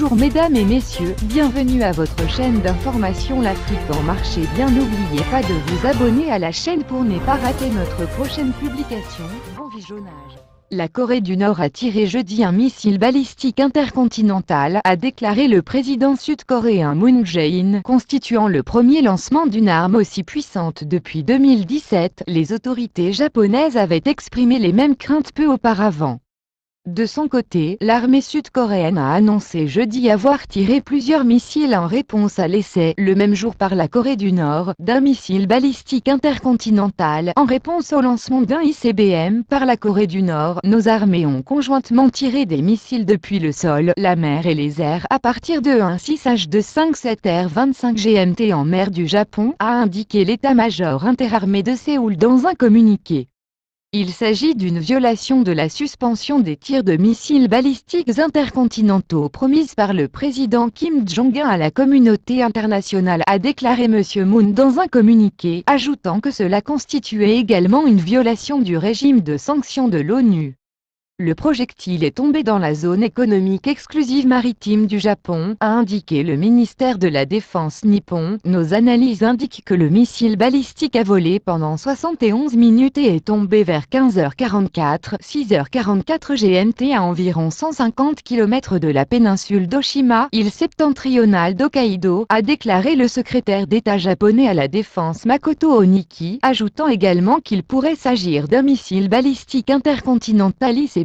Bonjour mesdames et messieurs, bienvenue à votre chaîne d'information L'Afrique en marche et bien n'oubliez pas de vous abonner à la chaîne pour ne pas rater notre prochaine publication. Bon visionnage. La Corée du Nord a tiré jeudi un missile balistique intercontinental, a déclaré le président sud-coréen Moon Jae-in, constituant le premier lancement d'une arme aussi puissante depuis 2017. Les autorités japonaises avaient exprimé les mêmes craintes peu auparavant. De son côté, l'armée sud-coréenne a annoncé jeudi avoir tiré plusieurs missiles en réponse à l'essai, le même jour par la Corée du Nord, d'un missile balistique intercontinental. En réponse au lancement d'un ICBM par la Corée du Nord, nos armées ont conjointement tiré des missiles depuis le sol, la mer et les airs à partir de 1-6H257R25 GMT en mer du Japon, a indiqué l'état-major interarmé de Séoul dans un communiqué. Il s'agit d'une violation de la suspension des tirs de missiles balistiques intercontinentaux promise par le président Kim Jong-un à la communauté internationale, a déclaré M. Moon dans un communiqué, ajoutant que cela constituait également une violation du régime de sanctions de l'ONU. Le projectile est tombé dans la zone économique exclusive maritime du Japon, a indiqué le ministère de la Défense nippon. Nos analyses indiquent que le missile balistique a volé pendant 71 minutes et est tombé vers 15h44, 6h44 GMT à environ 150 km de la péninsule d'Oshima, île septentrionale d'Hokkaido, a déclaré le secrétaire d'État japonais à la Défense Makoto Oniki, ajoutant également qu'il pourrait s'agir d'un missile balistique intercontinental ICBM.